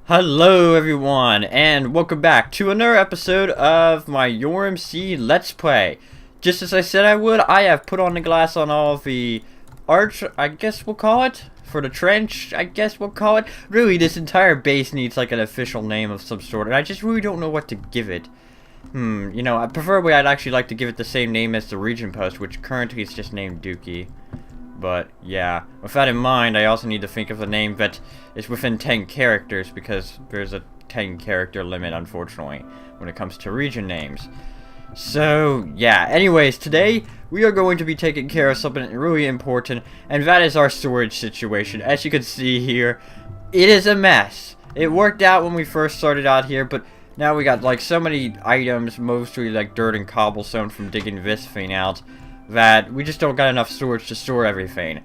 Hello everyone, and welcome back to another episode of my YourMC Let's Play. Just as I said I would, I have put on the glass on all of the arch, I guess we'll call it, for the trench, I guess we'll call it. Really, this entire base needs like an official name of some sort, and I just really don't know what to give it. Preferably I'd actually like to give it the same name as the region post, which currently is just named Dookie. But, yeah. With that in mind, I also need to think of a name that is within 10 characters, because there's a 10 character limit, unfortunately, when it comes to region names. So, yeah. Anyways, today, we are going to be taking care of something really important, and that is our storage situation. As you can see here, it is a mess. It worked out when we first started out here, but now we got, like, so many items, mostly, like, dirt and cobblestone from digging this thing out, that we just don't got enough storage to store everything.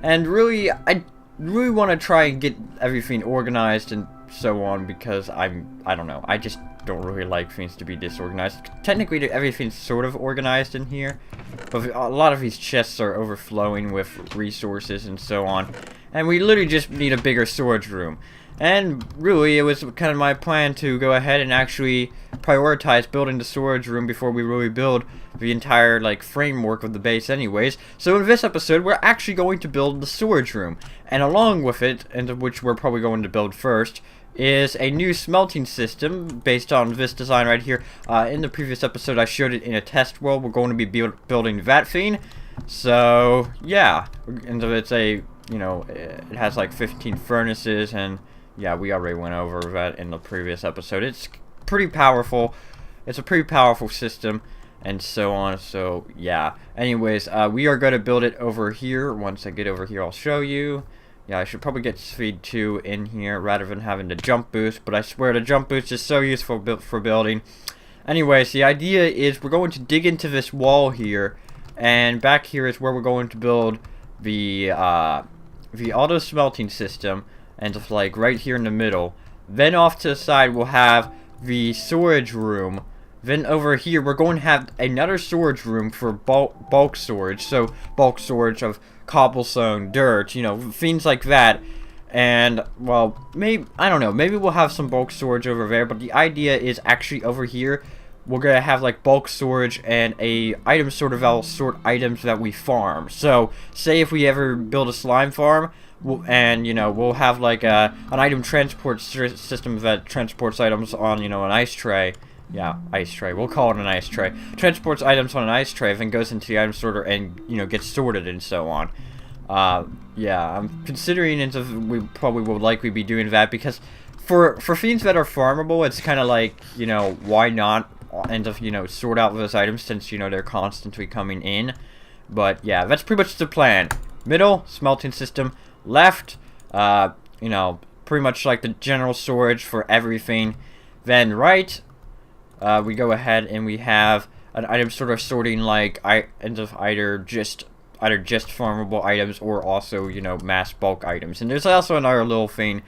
And really, I really want to try and get everything organized and so on, because I don't know, I just don't really like things to be disorganized. Technically, everything's sort of organized in here, but a lot of these chests are overflowing with resources and so on, and we literally just need a bigger storage room. And really, it was kind of my plan to go ahead and actually prioritize building the storage room before we really build the entire, like, framework of the base anyways. So in this episode, we're actually going to build the storage room. And along with it, and which we're probably going to build first, is a new smelting system based on this design right here. In the previous episode, I showed it in a test world. We're going to be building that thing. So, yeah. And it's a, you know, it has like 15 furnaces, and yeah, we already went over that in the previous episode. It's pretty powerful. It's a pretty powerful system, and so on. So, yeah. Anyways, we are going to build it over here. Once I get over here, I'll show you. Yeah, I should probably get speed 2 in here rather than having the jump boost, but I swear the jump boost is so useful for building. Anyways, the idea is we're going to dig into this wall here, and back here is where we're going to build the auto smelting system. And just like right here in the middle. Then off to the side we'll have the storage room. Then over here we're going to have another storage room for bulk storage. So bulk storage of cobblestone, dirt, you know, things like that. And, well, maybe, I don't know, maybe we'll have some bulk storage over there. But the idea is actually over here we're going to have like bulk storage and a item sorter that'll sort items that we farm. So say if we ever build a slime farm, and, you know, we'll have like an item transport system that transports items on, you know, an ice tray. Yeah, ice tray. We'll call it an ice tray. Transports items on an ice tray, then goes into the item sorter and, you know, gets sorted and so on. Yeah, I'm considering we probably will likely be doing that, because for things that are farmable, it's kind of like, you know, why not end up, you know, sort out those items since, you know, they're constantly coming in. But yeah, that's pretty much the plan. Middle, smelting system. Left, you know, pretty much like the general storage for everything. Then right, we go ahead and we have an item sort of sorting, like either just farmable items or also, you know, mass bulk items. And there's also another little thing,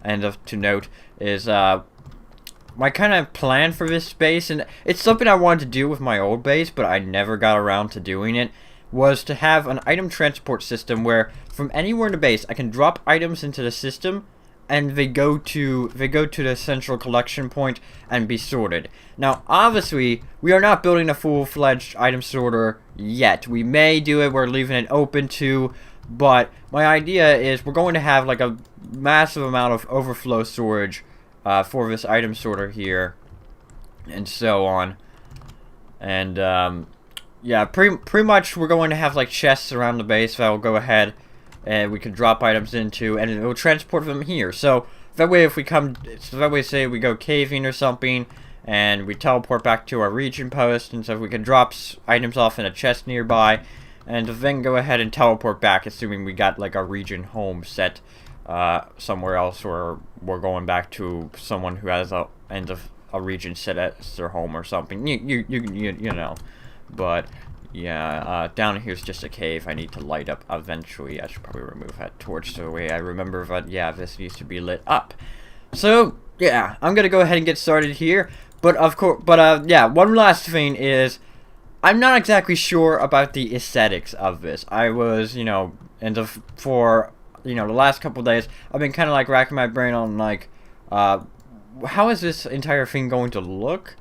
to note, is my kind of plan for this base, and it's something I wanted to do with my old base, but I never got around to doing it, was to have an item transport system where from anywhere in the base I can drop items into the system and they go to the central collection point and be sorted. Now obviously we are not building a full-fledged item sorter yet. We may do it, we're leaving it open to, but my idea is we're going to have like a massive amount of overflow storage for this item sorter here and so on. And yeah, pretty much we're going to have like chests around the base that will go ahead and we can drop items into, and it will transport them here. So that way, say we go caving or something, and we teleport back to our region post, and so we can drop items off in a chest nearby, and then go ahead and teleport back, assuming we got like a region home set somewhere else, or we're going back to someone who has a region set as their home or something. You know. But yeah, down here's just a cave I need to light up eventually. I should probably remove that torch so the way I remember that, yeah, this needs to be lit up. So yeah, I'm gonna go ahead and get started here. But of course, yeah, one last thing is I'm not exactly sure about the aesthetics of this. I was, you know, for, you know, the last couple days, I've been kind of like racking my brain on like how is this entire thing going to look?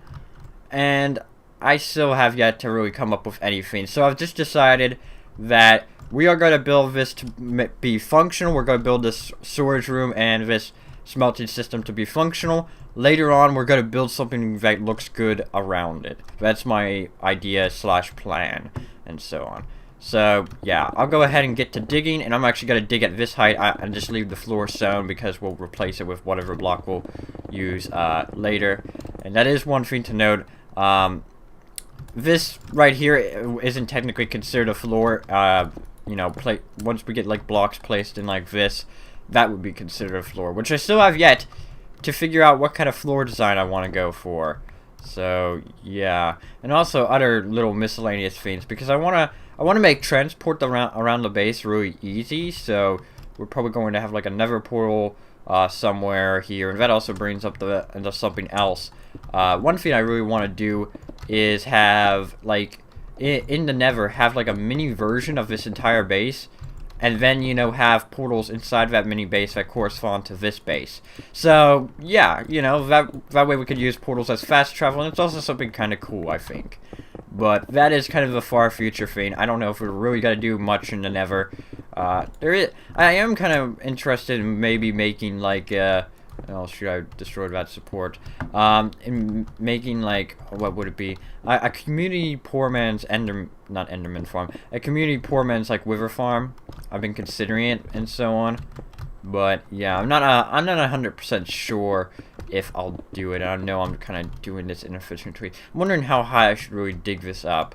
And I still have yet to really come up with anything. So I've just decided that we are going to build this to be functional. We're going to build this storage room and this smelting system to be functional. Later on, we're going to build something that looks good around it. That's my idea / plan, and so on. So, yeah, I'll go ahead and get to digging, and I'm actually going to dig at this height and just leave the floor stone because we'll replace it with whatever block we'll use later. And that is one thing to note. This right here isn't technically considered a floor. You know, once we get like blocks placed in like this, that would be considered a floor, which I still have yet to figure out what kind of floor design I want to go for. So yeah, and also other little miscellaneous things because I want to make transport around the base really easy. So we're probably going to have like a nether portal somewhere here, and that also brings up into something else. One thing I really want to do is have like in the nether have like a mini version of this entire base, and then, you know, have portals inside that mini base that correspond to this base. So yeah, you know, that way we could use portals as fast travel, and it's also something kind of cool, I think. But that is kind of a far future thing. I don't know if we're really gonna do much in the nether. I am kind of interested in maybe making like oh shoot, I destroyed that support. In making like, what would it be? A community poor man's not enderman farm. A community poor man's like wither farm. I've been considering it and so on. But yeah, I'm not 100% sure if I'll do it. I know I'm kind of doing this inefficiently. I'm wondering how high I should really dig this up.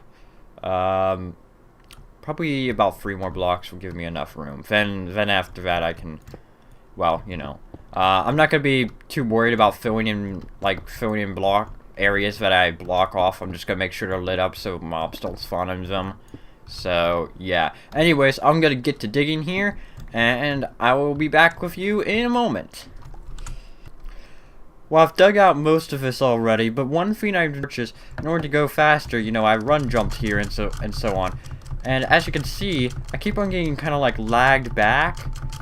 Probably about 3 more blocks will give me enough room. Then after that I can, well, you know. I'm not gonna be too worried about filling in block areas that I block off. I'm just gonna make sure they're lit up so mobs don't spawn in them. So yeah. Anyways, I'm gonna get to digging here, and I will be back with you in a moment. Well, I've dug out most of this already, but one thing I purchased in order to go faster, you know, I run jumped here and so on. And as you can see, I keep on getting kind of like lagged back,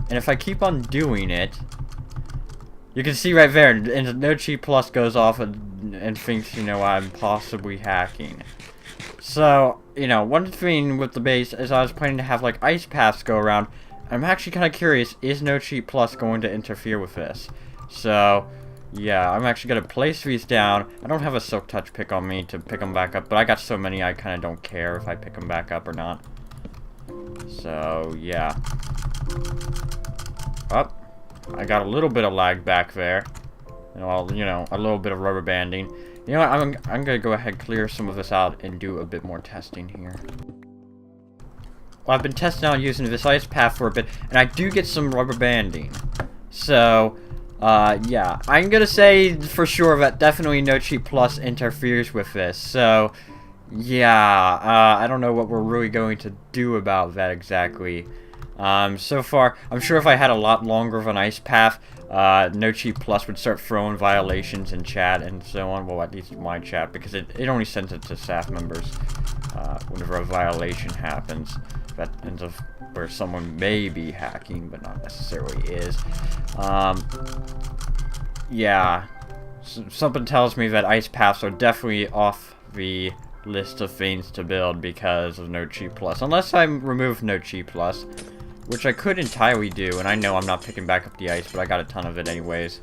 and if I keep on doing it, you can see right there, and No Cheat Plus goes off and thinks, you know, I'm possibly hacking. So, you know, one thing with the base is I was planning to have like ice paths go around. I'm actually kind of curious, is No Cheat Plus going to interfere with this? So, yeah, I'm actually going to place these down. I don't have a silk touch pick on me to pick them back up, but I got so many I kind of don't care if I pick them back up or not. So, yeah. Up. I got a little bit of lag back there. You know, a little bit of rubber banding. You know what, I'm gonna go ahead and clear some of this out and do a bit more testing here. Well, I've been testing out using this ice path for a bit, and I do get some rubber banding. So, yeah, I'm gonna say for sure that definitely No Cheat Plus interferes with this. So, yeah, I don't know what we're really going to do about that exactly. So far, I'm sure if I had a lot longer of an ice path, No Cheat Plus would start throwing violations in chat and so on. Well, at least my chat, because it only sends it to staff members whenever a violation happens. That ends up where someone may be hacking, but not necessarily is. Yeah, something tells me that ice paths are definitely off the list of things to build because of No Cheat Plus. Unless I remove No Cheat Plus, which I could entirely do, and I know I'm not picking back up the ice, but I got a ton of it anyways.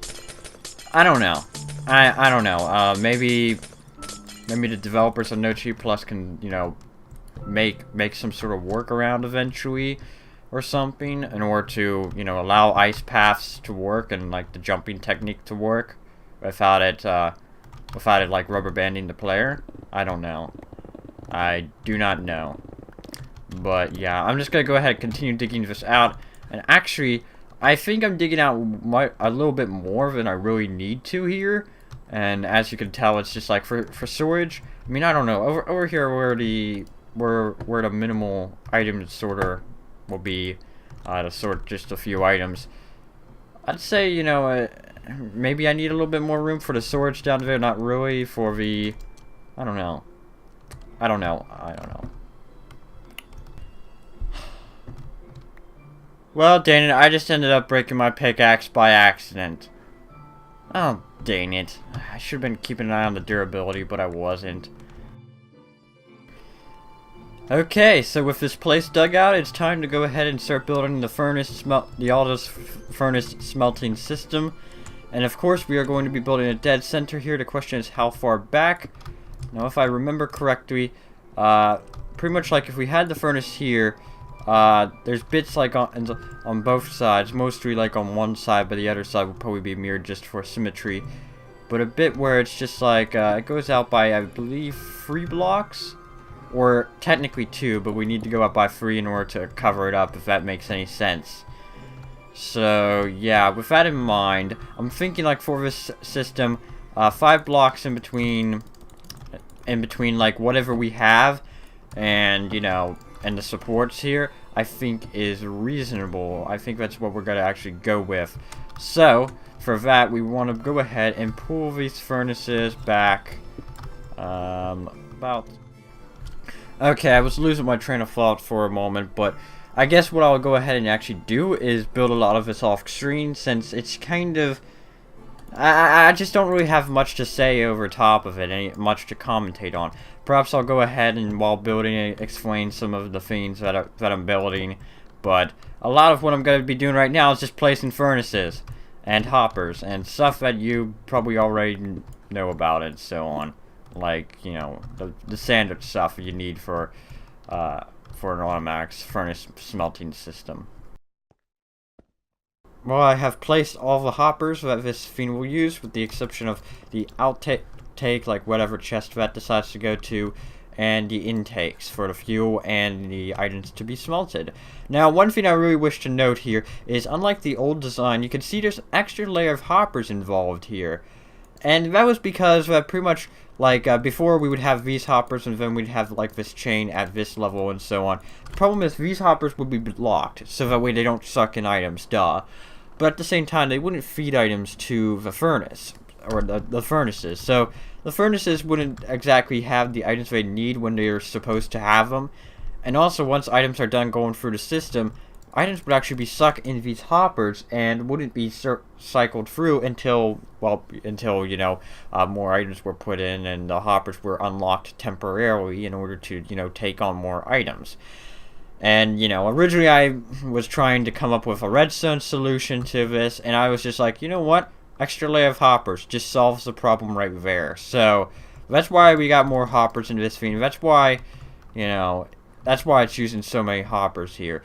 I don't know. I don't know. Maybe the developers of No Cheat Plus can, you know, make some sort of workaround eventually or something in order to, you know, allow ice paths to work and like the jumping technique to work without it like rubber banding the player. I don't know. I do not know. But yeah, I'm just gonna go ahead and continue digging this out. And actually, I think I'm digging out a little bit more than I really need to here. And as you can tell, it's just like for storage. I mean, I don't know. Over here where the minimal item sorter will be to sort just a few items. I'd say, you know, maybe I need a little bit more room for the storage down there. Not really for the, I don't know. Well, dang it, I just ended up breaking my pickaxe by accident. Oh, dang it. I should have been keeping an eye on the durability, but I wasn't. Okay, so with this place dug out, it's time to go ahead and start building the furnace smelting system. And of course, we are going to be building a dead center here. The question is how far back. Now, if I remember correctly, pretty much like if we had the furnace here, there's bits like on both sides, mostly like on one side, but the other side will probably be mirrored just for symmetry. But a bit where it's just like, it goes out by, I believe, 3 blocks? Or technically 2, but we need to go up by 3 in order to cover it up, if that makes any sense. So, yeah, with that in mind, I'm thinking like for this system, 5 blocks in between like whatever we have, and, you know, and the supports here, I think is reasonable. I think that's what we're going to actually go with. So, for that, we want to go ahead and pull these furnaces back, about... Okay, I was losing my train of thought for a moment, but I guess what I'll go ahead and actually do is build a lot of this off screen, since it's kind of... I just don't really have much to say over top of it, much to commentate on. Perhaps I'll go ahead and while building it, explain some of the things that I'm building, but a lot of what I'm going to be doing right now is just placing furnaces and hoppers and stuff that you probably already know about and so on. Like, you know, the standard stuff you need for an automatic furnace smelting system. Well, I have placed all the hoppers that this fiend will use, with the exception of the outtake, like whatever chest that decides to go to, and the intakes for the fuel and the items to be smelted. Now, one thing I really wish to note here is, unlike the old design, you can see there's an extra layer of hoppers involved here. And that was because pretty much, like, before we would have these hoppers, and then we'd have, like, this chain at this level and so on. The problem is these hoppers would be blocked, so that way they don't suck in items, duh. But at the same time, they wouldn't feed items to the furnace, or the furnaces. So, the furnaces wouldn't exactly have the items they need when they're supposed to have them. And also, once items are done going through the system, items would actually be sucked into these hoppers and wouldn't be cycled through until, you know, more items were put in and the hoppers were unlocked temporarily in order to, you know, take on more items. And, you know, originally I was trying to come up with a redstone solution to this, and I was just like, you know what? Extra layer of hoppers just solves the problem right there. So, that's why we got more hoppers into this thing. That's why, you know, that's why it's using so many hoppers here.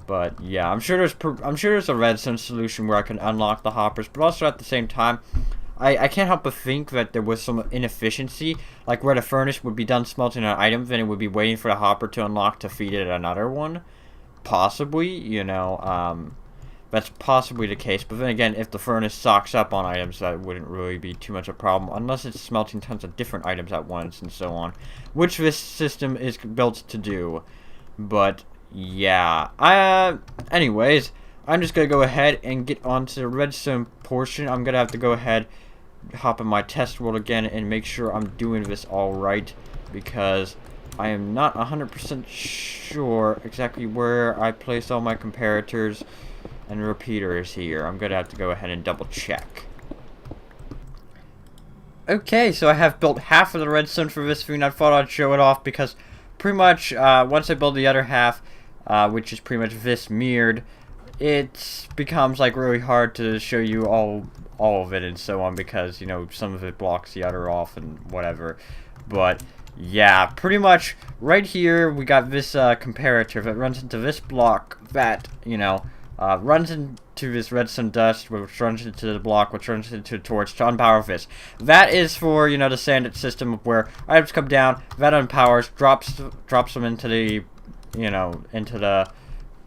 But yeah, I'm sure there's a redstone solution where I can unlock the hoppers, but also at the same time, I can't help but think that there was some inefficiency, like where the furnace would be done smelting an item, then it would be waiting for the hopper to unlock to feed it another one. Possibly, you know, that's possibly the case. But then again, if the furnace stocks up on items, that wouldn't really be too much of a problem, unless it's smelting tons of different items at once and so on, which this system is built to do. But yeah, anyways, I'm just gonna go ahead and get onto the redstone portion. I'm gonna have to go ahead, hop in my test world again and make sure I'm doing this all right, because I am not 100% sure exactly where I placed all my comparators and repeaters here. I'm gonna have to go ahead and double check. Okay, so I have built half of the redstone for this thing. I thought I'd show it off because pretty much once I build the other half, which is pretty much this mirrored, it becomes like really hard to show you all of it and so on, because, you know, some of it blocks the other off and whatever. But yeah, pretty much right here we got this comparator that runs into this block that, you know, runs into this redstone dust, which runs into the block, which runs into a torch to unpower this. That is for, you know, the standard system of where items come down, that unpowers, drops them into the, you know, into the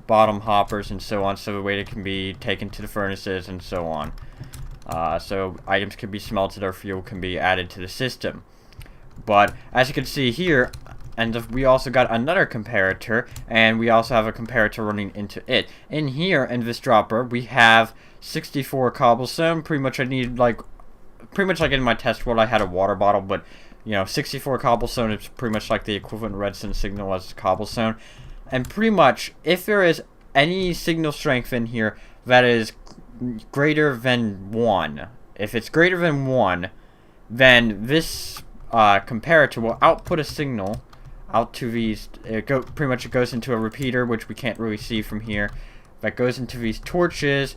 bottom hoppers and so on, so the way it can be taken to the furnaces and so on. So items can be smelted or fuel can be added to the system. But as you can see here, and we also got another comparator, and we also have a comparator running into it. In here, in this dropper, we have 64 cobblestone. Pretty much like in my test world, I had a water bottle, but, you know, 64 cobblestone is pretty much like the equivalent redstone signal as cobblestone. And pretty much, if there is any signal strength in here that is greater than 1, If it's greater than 1, then this comparator will output a signal out to these. Pretty much it goes into a repeater, which we can't really see from here. That goes into these torches,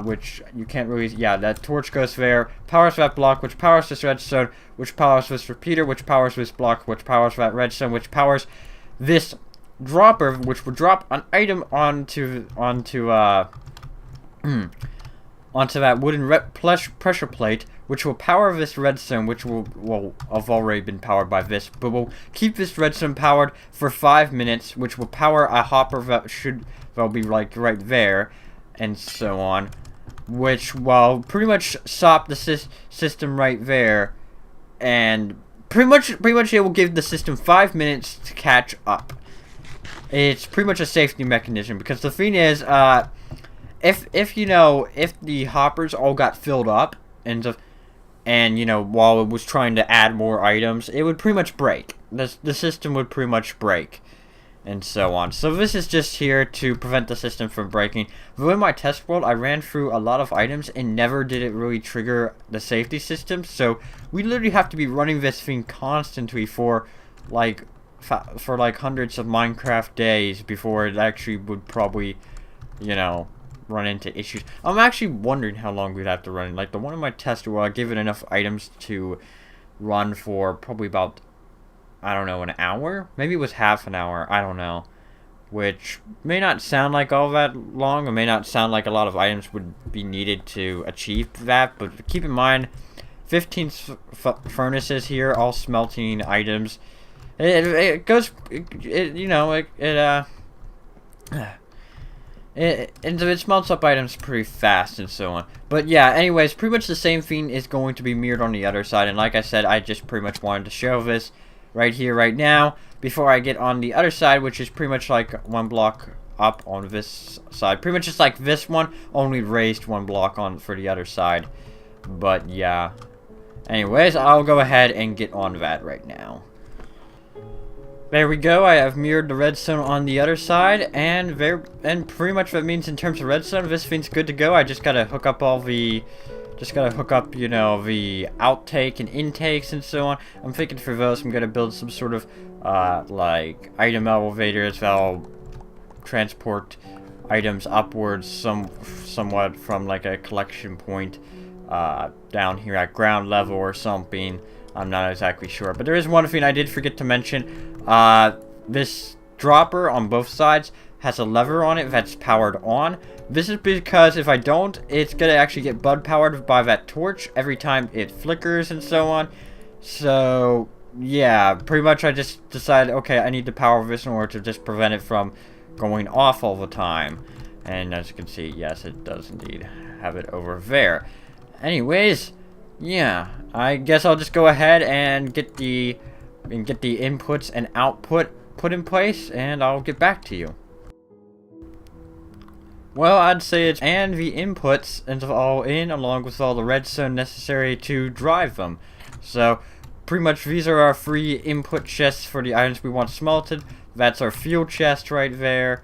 which you can't really. Yeah, that torch goes there. Powers that block, which powers this redstone, which powers this repeater, which powers this block, which powers that redstone, which powers this dropper, which will drop an item onto that wooden pressure plate, which will power this redstone, which will have already been powered by this, but will keep this redstone powered for 5 minutes, which will power a hopper that'll be like right there, and so on, which will pretty much stop the system right there, and pretty much it will give the system 5 minutes to catch up. It's pretty much a safety mechanism, because the thing is, if the hoppers all got filled up and while it was trying to add more items, it would pretty much break. The system would pretty much break, and so on. So this is just here to prevent the system from breaking. Though in my test world, I ran through a lot of items and never did it really trigger the safety system. So we literally have to be running this thing constantly for like hundreds of Minecraft days before it actually would probably, run into issues. I'm actually wondering how long we'd have to run. Like the one in my test where I give it enough items to run for probably about, I don't know, an hour? Maybe it was half an hour, I don't know. Which may not sound like all that long, or may not sound like a lot of items would be needed to achieve that, but keep in mind, 15 furnaces here, all smelting items. It smelts up items pretty fast and so on. But yeah, anyways, pretty much the same thing is going to be mirrored on the other side. And like I said, I just pretty much wanted to show this right here, right now, before I get on the other side, which is pretty much like 1 block up on this side. Pretty much just like this one, only raised 1 block on for the other side. But yeah. Anyways, I'll go ahead and get on that right now. There we go, I have mirrored the redstone on the other side, and pretty much that means in terms of redstone, this thing's good to go. I just gotta hook up the outtake and intakes and so on. I'm thinking for those, I'm gonna build some sort of, like, item elevators that'll transport items upwards somewhat from, like, a collection point, down here at ground level or something. I'm not exactly sure, but there is one thing I did forget to mention. This dropper on both sides has a lever on it that's powered on. This is because if I don't, it's gonna actually get bud powered by that torch every time it flickers and so on. So yeah, pretty much I just decided, okay, I need to power this in order to just prevent it from going off all the time. And as you can see, yes, it does indeed have it over there. Anyways, yeah, I guess I'll just go ahead and get the inputs and output put in place, and I'll get back to you. Well, I'd say it's and the inputs and all in, along with all the redstone necessary to drive them. So pretty much these are our 3 input chests for the items we want smelted. That's our fuel chest right there.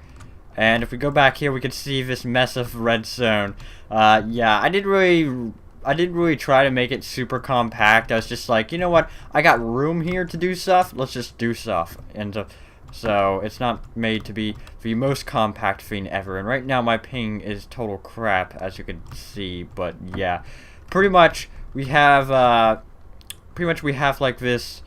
And if we go back here, we can see this mess of redstone. Yeah, I didn't really try to make it super compact. I was just like, you know what? I got room here to do stuff. Let's just do stuff. And so it's not made to be the most compact thing ever. And right now my ping is total crap, as you can see. But yeah, pretty much we have like this.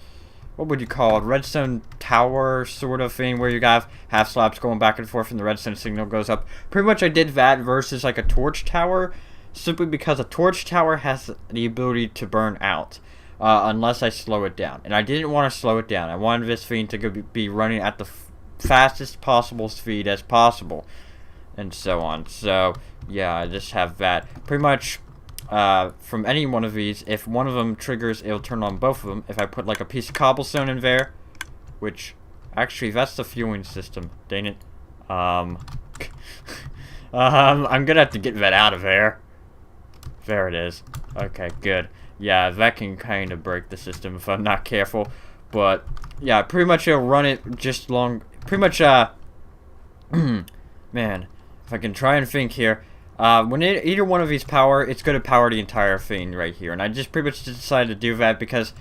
What would you call it? Redstone tower sort of thing where you got half slabs going back and forth and the redstone signal goes up. Pretty much I did that versus like a torch tower, simply because a torch tower has the ability to burn out unless I slow it down. And I didn't want to slow it down. I wanted this thing to be running at the fastest possible speed as possible and so on. So yeah, I just have that. Pretty much from any one of these, if one of them triggers, it'll turn on both of them. If I put like a piece of cobblestone in there, which actually that's the fueling system, dang it. I'm gonna have to get that out of there. There it is. Okay, good. Yeah, that can kind of break the system if I'm not careful. But yeah, pretty much it'll run it just long. Pretty much man, if I can try and think here. when either one of these power, it's going to power the entire thing right here. And I just pretty much decided to do that because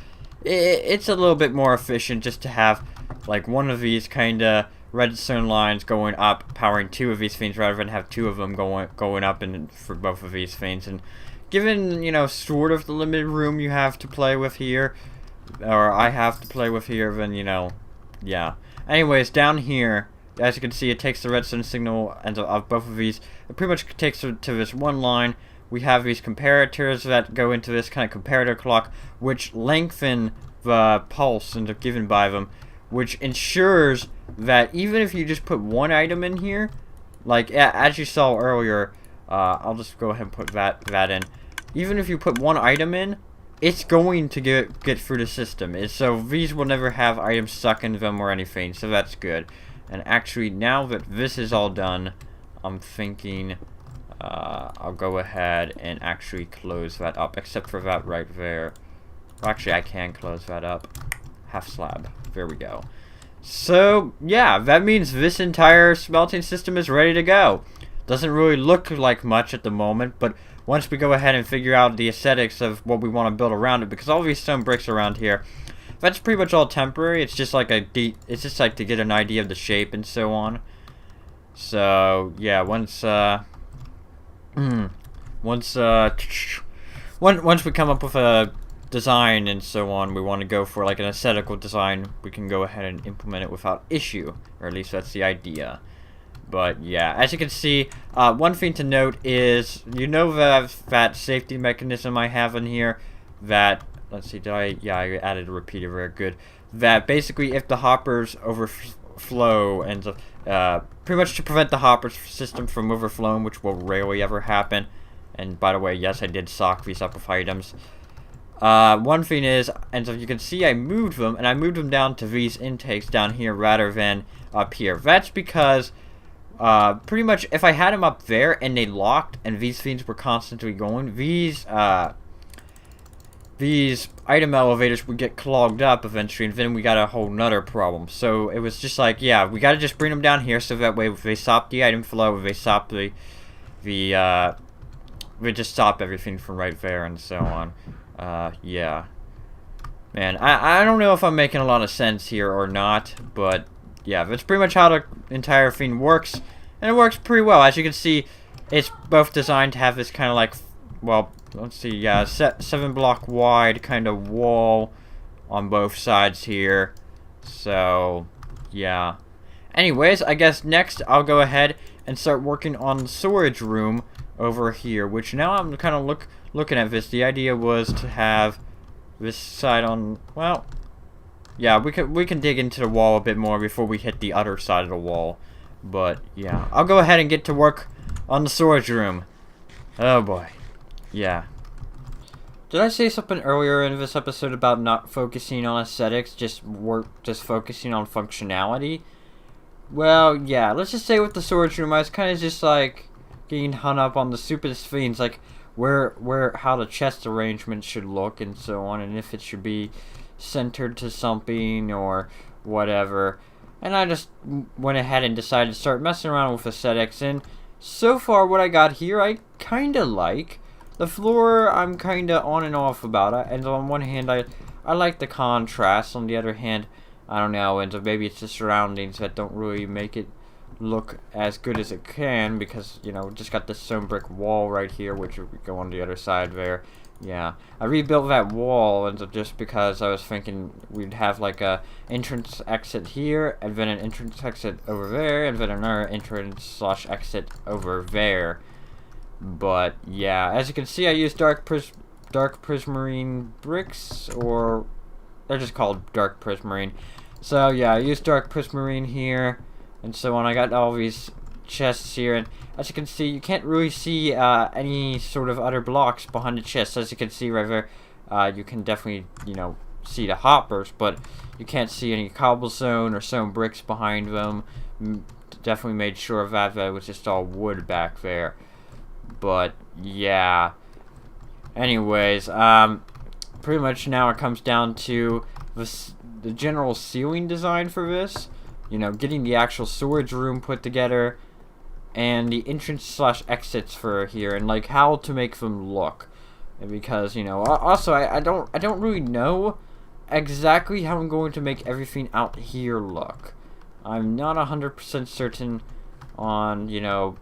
it's a little bit more efficient just to have like one of these kind of redstone lines going up, powering two of these things, rather than have two of them going up and for both of these things. And given, you know, sort of the limited room you have to play with here, or I have to play with here, then, you know, yeah. Anyways, down here, as you can see, it takes the redstone signal and of both of these. It pretty much takes it to this one line. We have these comparators that go into this kind of comparator clock, which lengthen the pulse and are given by them, which ensures that even if you just put one item in here, like as you saw earlier, I'll just go ahead and put that in. Even if you put one item in, it's going to get through the system. So these will never have items stuck in them or anything, so that's good. And actually, now that this is all done, I'm thinking I'll go ahead and actually close that up, except for that right there. Well, actually, I can close that up. Half slab. There we go. So, yeah, that means this entire smelting system is ready to go. Doesn't really look like much at the moment, but once we go ahead and figure out the aesthetics of what we want to build around it, because all these stone bricks around here, that's pretty much all temporary. It's just like it's just like to get an idea of the shape and so on. So yeah, once we come up with a design and so on, we want to go for like an aesthetical design, we can go ahead and implement it without issue, or at least that's the idea. But yeah, as you can see, one thing to note is, you know, that safety mechanism I have in here, that, let's see, yeah, I added a repeater, very good, that basically if the hoppers overflow, and pretty much to prevent the hopper system from overflowing, which will rarely ever happen. And by the way, yes, I did sock these up with items. One thing is, and so you can see I moved them, and I moved them down to these intakes down here rather than up here. That's because pretty much if I had them up there and they locked and these things were constantly going, these item elevators would get clogged up eventually, and then we got a whole nother problem. So it was just like, yeah, we got to just bring them down here, so that way if they stop the item flow, if they stop we just stop everything from right there and so on. Yeah. Man, I don't know if I'm making a lot of sense here or not, but yeah, that's pretty much how the entire thing works, and it works pretty well. As you can see, it's both designed to have this kind of like, well, let's see, yeah, 7 block wide kind of wall on both sides here. So, yeah. Anyways, I guess next I'll go ahead and start working on the storage room over here, which now I'm kind of looking at this. The idea was to have this side on, well, yeah, we can dig into the wall a bit more before we hit the other side of the wall. But yeah, I'll go ahead and get to work on the storage room. Oh boy. Yeah. Did I say something earlier in this episode about not focusing on aesthetics, just focusing on functionality? Well, yeah, let's just say with the storage room, I was kind of just like getting hung up on the stupidest things, like how the chest arrangement should look and so on, and if it should be centered to something or whatever. And I just went ahead and decided to start messing around with aesthetics, and so far what I got here I kinda like. The floor I'm kinda on and off about it, and on one hand I like the contrast, on the other hand I don't know, and so maybe it's the surroundings that don't really make it look as good as it can, because, you know, just got this stone brick wall right here, which would go on the other side there. Yeah, I rebuilt that wall, and so just because I was thinking we'd have like a entrance exit here, and then an entrance exit over there, and then another entrance / exit over there. But yeah, as you can see, I used dark prismarine bricks, or they're just called dark prismarine. So yeah, I used dark prismarine here, and so on. I got all these chests here, and as you can see, you can't really see any sort of other blocks behind the chests. As you can see right there, you can definitely, you know, see the hoppers, but you can't see any cobblestone or stone bricks behind them. Definitely made sure of that it was just all wood back there. But yeah, anyways, pretty much now it comes down to the general ceiling design for this, you know, getting the actual storage room put together, and the entrance slash exits for here, and like how to make them look. And because, you know, also I don't really know exactly how I'm going to make everything out here look. I'm not 100% certain on, you know,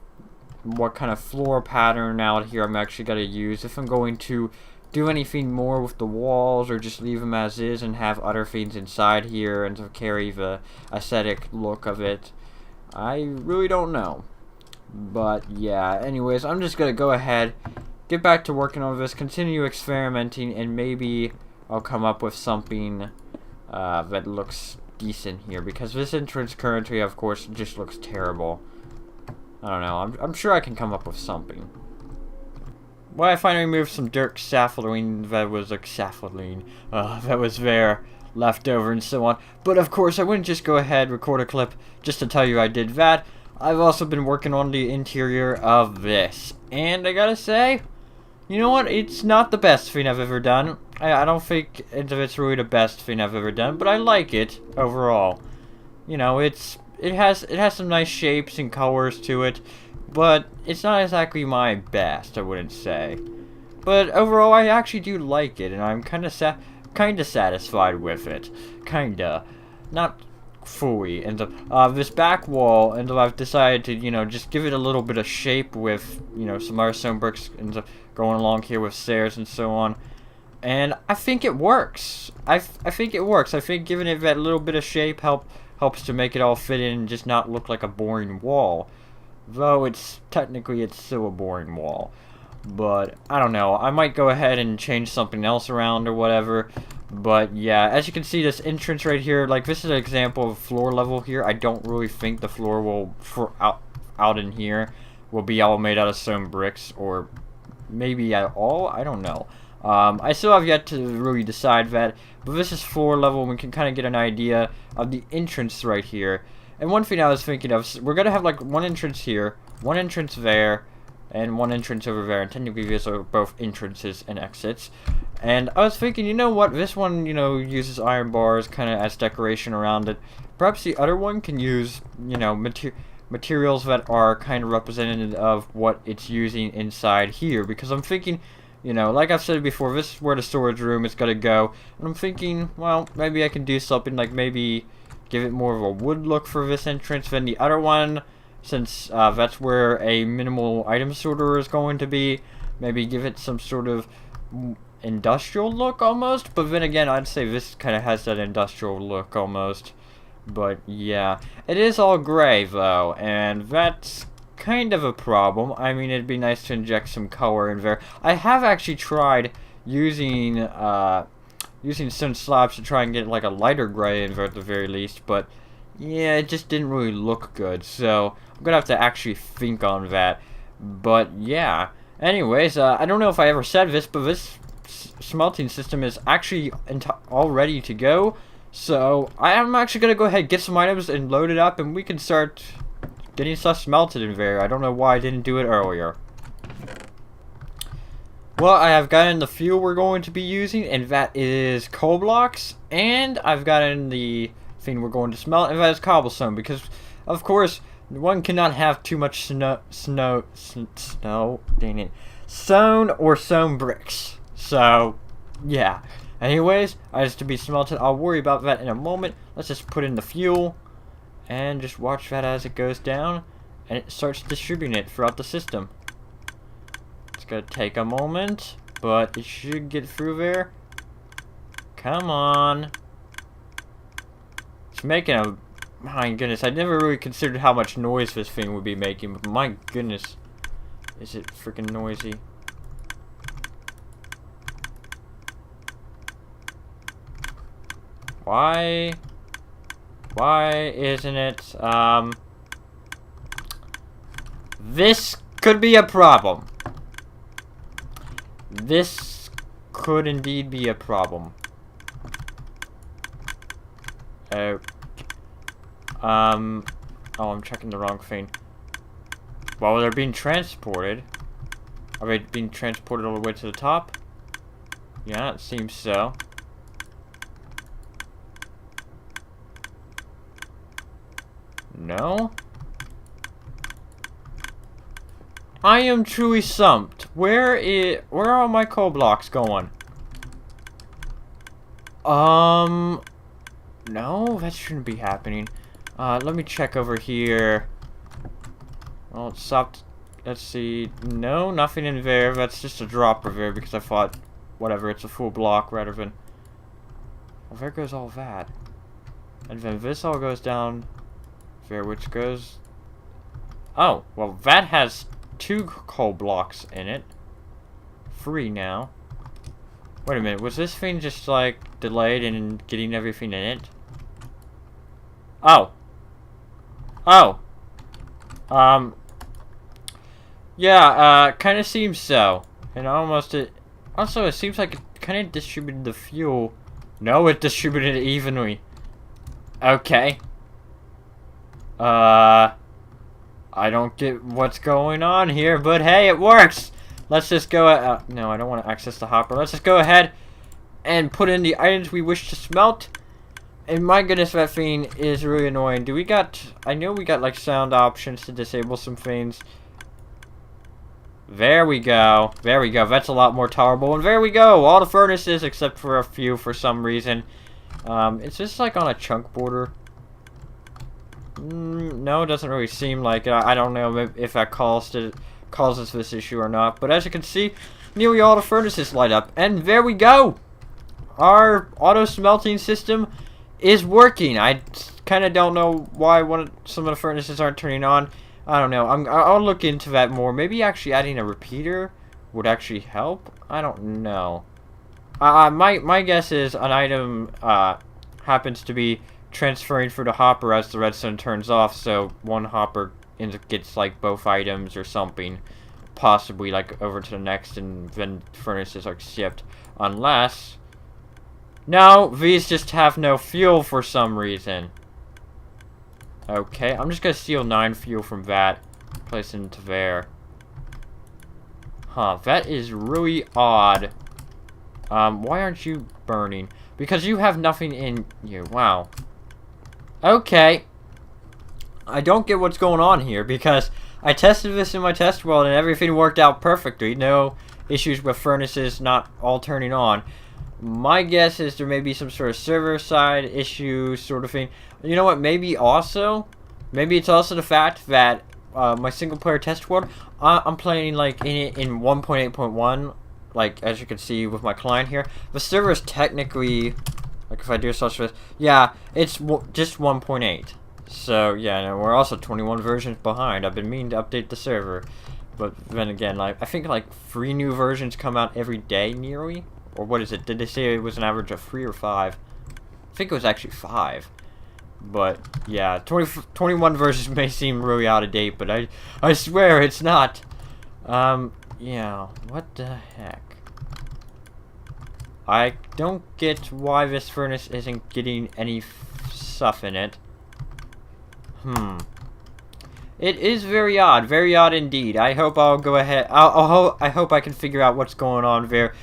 what kind of floor pattern out here I'm actually going to use. If I'm going to do anything more with the walls or just leave them as is and have other things inside here and to carry the aesthetic look of it, I really don't know. But yeah, anyways, I'm just going to go ahead, get back to working on this, continue experimenting, and maybe I'll come up with something that looks decent here, because this entrance currently, of course, just looks terrible. I don't know, I'm sure I can come up with something. Well, I finally removed some dirt scaffolding that was like that was there, left over and so on. But of course, I wouldn't just go ahead, record a clip just to tell you I did that. I've also been working on the interior of this, and I gotta say, you know what, it's not the best thing I've ever done. I don't think it's really the best thing I've ever done, but I like it overall. You know, it has some nice shapes and colors to it, but it's not exactly my best, I wouldn't say. But overall, I actually do like it, and I'm kinda satisfied with it. Kinda. Not fully. And this back wall, and I've decided to, you know, just give it a little bit of shape with, you know, some other stone bricks and going along here with stairs and so on. And I think it works. I think it works. I think giving it that little bit of shape helps to make it all fit in and just not look like a boring wall. Though technically it's still a boring wall. But I don't know, I might go ahead and change something else around or whatever. But yeah, as you can see, this entrance right here, like this is an example of floor level here. I don't really think the floor will out in here will be all made out of stone bricks, or maybe at all, I don't know. I still have yet to really decide that, but this is floor level, and we can kind of get an idea of the entrance right here. And one thing I was thinking of, we're going to have like one entrance here, one entrance there, and one entrance over there, and technically these are both entrances and exits. And I was thinking, you know what, this one, you know, uses iron bars kind of as decoration around it. Perhaps the other one can use, you know, materials that are kind of representative of what it's using inside here, because I'm thinking, you know, like I've said before, this is where the storage room is going to go, and I'm thinking, well, maybe I can do something like maybe give it more of a wood look for this entrance than the other one, since that's where a minimal item sorter is going to be. Maybe give it some sort of industrial look almost, but then again, I'd say this kind of has that industrial look almost. But yeah, it is all gray though, and that's kind of a problem. I mean, it'd be nice to inject some color in there. I have actually tried using stone slabs to try and get like a lighter gray in there at the very least, but yeah, it just didn't really look good, so I'm gonna have to actually think on that. But yeah, anyways, I don't know if I ever said this, but this smelting system is actually all ready to go, so I am actually gonna go ahead, get some items and load it up, and we can start getting stuff smelted in there. I don't know why I didn't do it earlier. Well, I have gotten the fuel we're going to be using, and that is coal blocks, and I've gotten the thing we're going to smelt, and that is cobblestone, because of course one cannot have too much snow, dang it, stone or stone bricks. So yeah, anyways, items to be smelted, I'll worry about that in a moment. Let's just put in the fuel and just watch that as it goes down and it starts distributing it throughout the system. It's gonna take a moment, but it should get through there. Come on. It's making a... My goodness, I never really considered how much noise this thing would be making, but my goodness, is it freaking noisy. Why isn't it, this could be a problem. This could indeed be a problem. Oh, I'm checking the wrong thing. While they're being transported, are they being transported all the way to the top? Yeah, it seems so. No? I am truly stumped. Where are all my coal blocks going? No, that shouldn't be happening. Let me check over here. Oh, it stopped. Let's see. No, nothing in there. That's just a dropper there because I thought, whatever, it's a full block rather than... Well, there goes all that. And then this all goes down there, which goes... Oh, well, that has 2 coal blocks in it. 3 now. Wait a minute, was this thing just, like, delayed in getting everything in it? Oh. Oh. Yeah, kind of seems so. And almost it... Also, it seems like it kind of distributed the fuel. No, it distributed it evenly. Okay. I don't get what's going on here, but hey, it works! Let's just go... no, I don't want to access the hopper. Let's just go ahead and put in the items we wish to smelt. And my goodness, that thing is really annoying. Do we got... I know we got, like, sound options to disable some things. There we go. There we go. That's a lot more tolerable. And there we go. All the furnaces except for a few for some reason. It's just like on a chunk border. No, it doesn't really seem like it. I don't know if that causes this issue or not. But as you can see, nearly all the furnaces light up. And there we go. Our auto smelting system is working. I kind of don't know why some of the furnaces aren't turning on. I don't know. I'll look into that more. Maybe actually adding a repeater would actually help. I don't know. My guess is an item happens to be transferring through the hopper as the redstone turns off, so one hopper gets like both items or something, possibly like over to the next, and then furnaces are shipped. Unless, no, these just have no fuel for some reason. Okay, I'm just gonna steal 9 fuel from that, place it into there. Huh, that is really odd. Why aren't you burning? Because you have nothing in you. Wow. Okay. I don't get what's going on here, because I tested this in my test world and everything worked out perfectly. No issues with furnaces not all turning on. My guess is there may be some sort of server side issue sort of thing. You know what, maybe it's also the fact that my single player test world, I'm playing like in 1.8.1, like as you can see with my client here. The server is technically, like if I do such this, yeah, it's just 1.8. So yeah, no, we're also 21 versions behind. I've been meaning to update the server, but then again, like I think like 3 new versions come out every day nearly. Or what is it? Did they say it was an average of 3 or 5? I think it was actually 5. But yeah, 21 versions may seem really out of date, but I swear it's not. Yeah, what the heck? I don't get why this furnace isn't getting any stuff in it. It is very odd indeed. I hope I'll go ahead. I hope I can figure out what's going on there.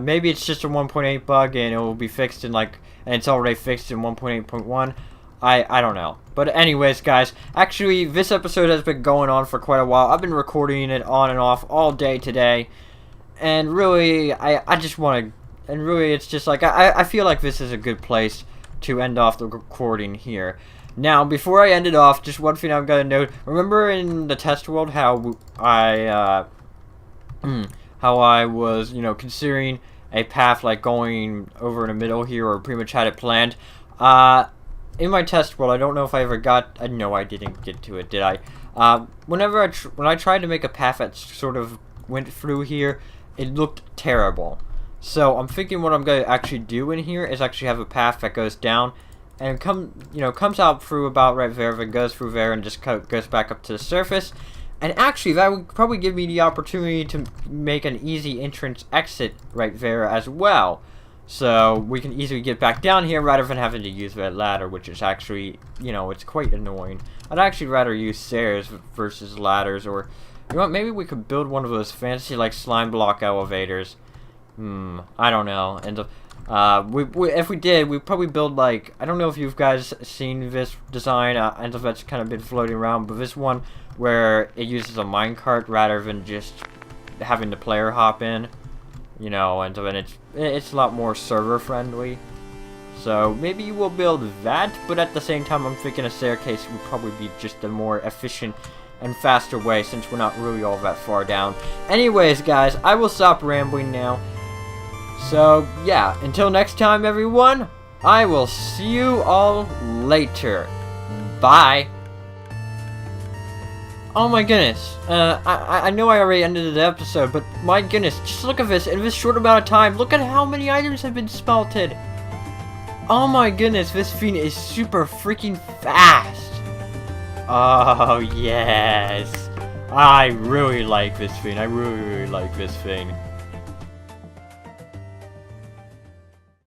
Maybe it's just a 1.8 bug and it will be fixed in and it's already fixed in 1.8.1. I don't know. But anyways, guys, actually this episode has been going on for quite a while. I've been recording it on and off all day today. And really, I just want to, and really it's just like, I feel like this is a good place to end off the recording here. Now, before I end it off, just one thing I'm going to note. Remember in the test world how I was, considering a path like going over in the middle here, or pretty much had it planned. In my test world, I don't know if I ever got. No, I didn't get to it, did I? When I tried to make a path that sort of went through here, it looked terrible. So I'm thinking what I'm going to actually do in here is actually have a path that goes down and comes out through about right there, then goes through there and just goes back up to the surface. And actually, that would probably give me the opportunity to make an easy entrance exit right there as well. So we can easily get back down here rather than having to use that ladder, which is actually, it's quite annoying. I'd actually rather use stairs versus ladders, or, maybe we could build one of those fancy, like, slime block elevators. I don't know. And if we did, we'd probably build like, I don't know if you guys seen this design, and that's kind of been floating around, but this one where it uses a minecart rather than just having the player hop in, you know, and then it's a lot more server friendly. So maybe we'll build that, but at the same time, I'm thinking a staircase would probably be just a more efficient and faster way since we're not really all that far down. Anyways, guys, I will stop rambling now. So, yeah, until next time, everyone, I will see you all later. Bye. Oh my goodness, I know I already ended the episode, but my goodness, just look at this, in this short amount of time, look at how many items have been smelted. Oh my goodness, this thing is super freaking fast. Oh yes, I really like this thing, I really like this thing.